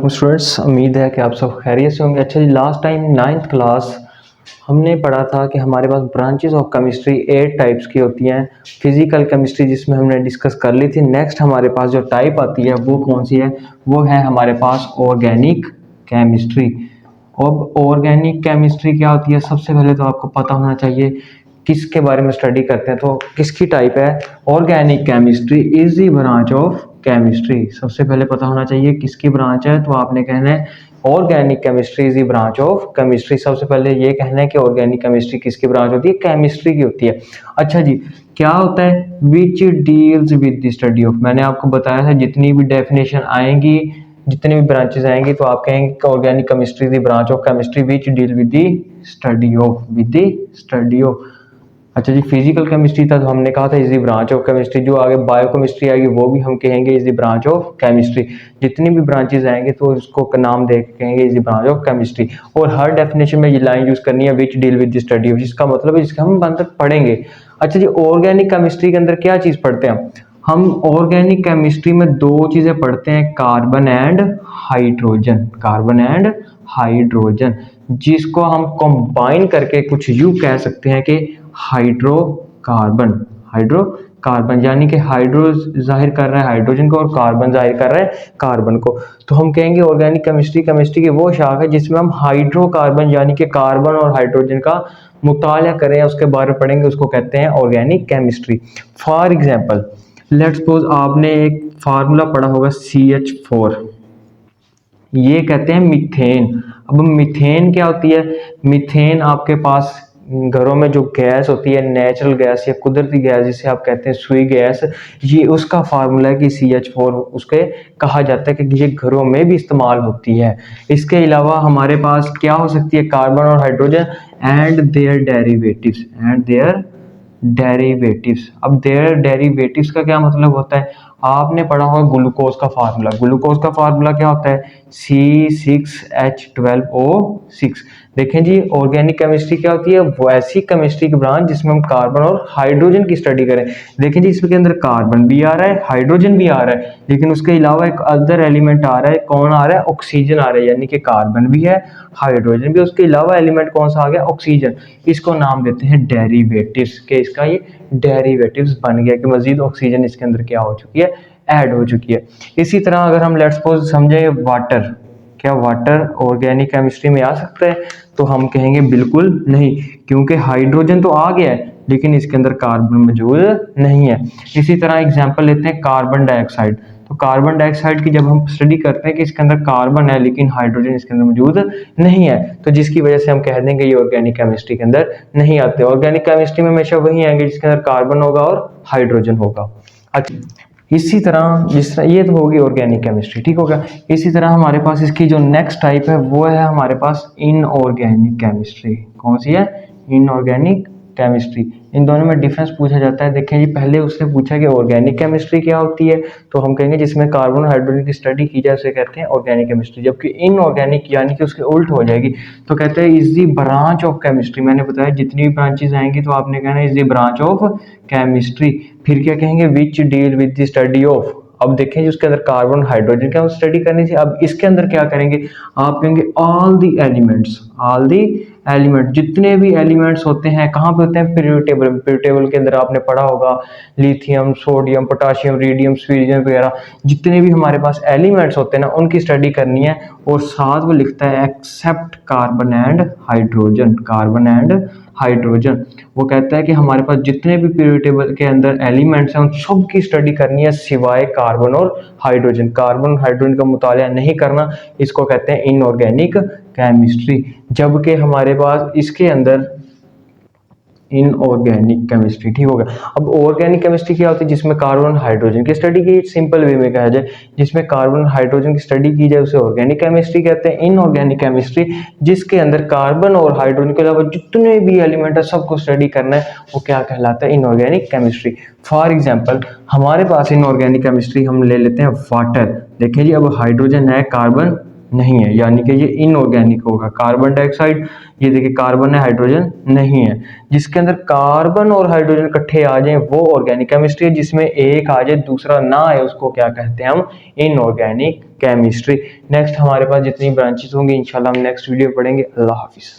वालेकुम स्टूडेंट्स, उम्मीद है कि आप सब खैरियत से होंगे। अच्छा जी, लास्ट टाइम 9th क्लास हमने पढ़ा था कि हमारे पास ब्रांचेस ऑफ केमिस्ट्री 8 टाइप्स की होती हैं। फिजिकल केमिस्ट्री जिसमें हमने डिस्कस कर ली थी। नेक्स्ट हमारे पास जो टाइप आती है वो कौन सी है? वो है हमारे पास ऑर्गेनिक केमिस्ट्री। अब ऑर्गेनिक केमिस्ट्री क्या होती है? सबसे पहले तो आपको पता होना चाहिए किसके बारे में स्टडी करते हैं, तो किसकी टाइप है? Organic chemistry is the branch of chemistry. सबसे पहले पता होना चाहिए किसकी ब्रांच है, तो आपने कहना है organic chemistry is the branch of chemistry. सबसे पहले ये कहना है कि ऑर्गेनिक केमिस्ट्री किसकी ब्रांच होती है? केमिस्ट्री की होती है। अच्छा जी, क्या होता है which deals with the study of? मैंने आपको बताया था जितनी भी डेफिनेशन आएंगी, जितनी भी ब्रांचेस आएंगी, तो आप कहेंगे कि organic chemistry the branch of chemistry which deal with the study of, with the study of. अच्छा जी, फिजिकल केमिस्ट्री था तो हमने कहा था is the branch of chemistry. जो आगे बायो केमिस्ट्री आएगी वो भी हम कहेंगे is the branch of chemistry. जितनी भी ब्रांचेस आएंगे तो उसको नाम दे के कहेंगे is the branch of chemistry. और हर डेफिनेशन में ये लाइन यूज करनी है which deal with the study of, जिसका मतलब है जिसका हम अंदर पढ़ेंगे। अच्छा जी, ऑर्गेनिक केमिस्ट्री के अंदर क्या चीज पढ़ते हैं हम? ऑर्गेनिक केमिस्ट्री में दो चीजें पढ़ते हैं, carbon and hydrogen. Carbon and hydrogen, जिसको हम कंबाइन करके कुछ यूं कह सकते हैं कि हाइड्रोकार्बन। हाइड्रोकार्बन यानी कि हाइड्रो जाहिर कर रहा है हाइड्रोजन को और कार्बन जाहिर कर रहा है कार्बन को। तो हम कहेंगे ऑर्गेनिक केमिस्ट्री केमिस्ट्री की वो शाखा है जिसमें हम हाइड्रोकार्बन यानी कि कार्बन और हाइड्रोजन का मुताला करें, उसके बारे में पढ़ेंगे, उसको कहते हैं organic chemistry. For example, let's suppose आपने एक फार्मूला पढ़ा होगा CH4, ये कहते हैं मीथेन। अब मीथेन क्या होती है? मीथेन आपके पास घरों में जो गैस होती है, नेचुरल गैस या कुदरती गैस जिसे आप कहते हैं सुई गैस, ये उसका फार्मूला है कि CH4 उसके कहा जाता है कि ये घरों में भी इस्तेमाल होती है। इसके अलावा हमारे पास क्या हो सकती है? कार्बन और hydrogen and their derivatives, and their derivatives. अब देयर डेरिवेटिव्स का क्या मतलब होता है? आपने पढ़ा होगा ग्लूकोज का फार्मूला। ग्लूकोज का फार्मूला क्या होता है? C6H12O6। देखें जी, ऑर्गेनिक केमिस्ट्री क्या होती है? वो ऐसी केमिस्ट्री की ब्रांच जिसमें हम कार्बन और हाइड्रोजन की स्टडी करें। देखें जी, इसके अंदर कार्बन भी आ रहा है, हाइड्रोजन भी आ रहा है, लेकिन उसके अलावा एक अदर एलिमेंट आ रहा है। कौन आ रहा है? ऑक्सीजन आ रहा है। यानी कि कार्बन भी है, हाइड्रोजन भी, उसके अलावा एलिमेंट कौन सा आ गया? ऑक्सीजन। इसको नाम देते हैं डेरिवेटिव्स के, इसका ये डेरिवेटिव्स बन गया कि मजीद ऑक्सीजन इसके अंदर क्या हो चुकी है? ऐड हो चुकी है। इसी तरह अगर हम लेट्स सपोज समझे वाटर, क्या वाटर ऑर्गेनिक केमिस्ट्री में आ सकता है? तो हम कहेंगे बिल्कुल नहीं, क्योंकि हाइड्रोजन तो आ गया है लेकिन इसके अंदर कार्बन मौजूद नहीं है। इसी तरह एग्जांपल लेते हैं कार्बन डाइऑक्साइड। तो कार्बन डाइऑक्साइड की जब हम स्टडी करते हैं कि इसके अंदर कार्बन है लेकिन हाइड्रोजन इसके अंदर मौजूद नहीं है, तो जिसकी वजह से हम कह देंगे ये ऑर्गेनिक केमिस्ट्री के अंदर नहीं आते। ऑर्गेनिक केमिस्ट्री में हमेशा वही आएंगे जिसके अंदर कार्बन होगा और हाइड्रोजन होगा। अच्छा, इसी तरह जिस तरह ये तो होगी ऑर्गेनिक केमिस्ट्री, ठीक होगा। इसी तरह हमारे पास इसकी जो नेक्स्ट टाइप है वो है हमारे पास इनऑर्गेनिक केमिस्ट्री। कौन सी है? Inorganic chemistry. इन दोनों में डिफरेंस पूछा जाता है। देखें जी, पहले उसने पूछा कि ऑर्गेनिक केमिस्ट्री क्या होती है, तो हम कहेंगे जिसमें कार्बन और हाइड्रोजन की स्टडी की जाए उसे कहते हैं ऑर्गेनिक केमिस्ट्री। जबकि इनऑर्गेनिक यानी कि उसके उल्ट हो जाएगी, तो कहते हैं is the branch of chemistry. मैंने बताया जितनी भी ब्रांचेस आएंगी तो आपने कहना is the branch of chemistry. फिर क्या कहेंगे? Which deal with the study of. अब देखें जी, उसके अंदर कार्बन हाइड्रोजन का स्टडी करनी थी। अब इसके अंदर क्या करेंगे? आप कहेंगे all the elements, all the element, जितने भी एलिमेंट्स होते हैं। कहाँ पे होते हैं? Periodic table. पीरियोडिक टेबल के अंदर आपने पढ़ा होगा लिथियम, सोडियम, पोटाशियम, रेडियम, स्फीरियम वगैरह, जितने भी हमारे पास एलिमेंट्स होते हैं ना उनकी स्टडी करनी है। और साथ वो लिखता है except carbon and hydrogen. Carbon and hydrogen, वो कहता है कि हमारे पास जितने भी पीरियोडिक टेबल के अंदर एलिमेंट्स हैं उन सब की स्टडी करनी है सिवाय कार्बन और हाइड्रोजन। कार्बन हाइड्रोजन का मुताला नहीं करना, इसको कहते हैं इनऑर्गेनिक केमिस्ट्री। जबकि हमारे पास इसके अंदर इनऑर्गेनिक केमिस्ट्री, ठीक होगा। अब ऑर्गेनिक केमिस्ट्री क्या होती है? जिसमें कार्बन हाइड्रोजन की स्टडी की, सिंपल वे में कहा जाए जिसमें कार्बन हाइड्रोजन की स्टडी की जाए उसे ऑर्गेनिक केमिस्ट्री कहते हैं। इनऑर्गेनिक केमिस्ट्री जिसके अंदर कार्बन और हाइड्रोजन के अलावा जितने भी एलिमेंट है सबको स्टडी करना है, वो क्या कहलाता है? Inorganic chemistry. फॉर एग्जाम्पल, हमारे पास इनऑर्गेनिक केमिस्ट्री हम ले लेते हैं वाटर। देखिए जी, अब हाइड्रोजन है, कार्बन नहीं है, यानी कि ये इनऑर्गेनिक होगा। कार्बन डाइऑक्साइड, ये देखिए कार्बन है, हाइड्रोजन नहीं है। जिसके अंदर कार्बन और हाइड्रोजन इकट्ठे आ जाएं वो ऑर्गेनिक केमिस्ट्री है, जिसमें एक आ जाए दूसरा ना आए उसको क्या कहते हैं हम, इनऑर्गेनिक केमिस्ट्री। नेक्स्ट हमारे पास जितनी ब्रांचेस होंगी इंशाल्लाह हम नेक्स्ट वीडियो पढ़ेंगे। अल्लाह हाफिज़।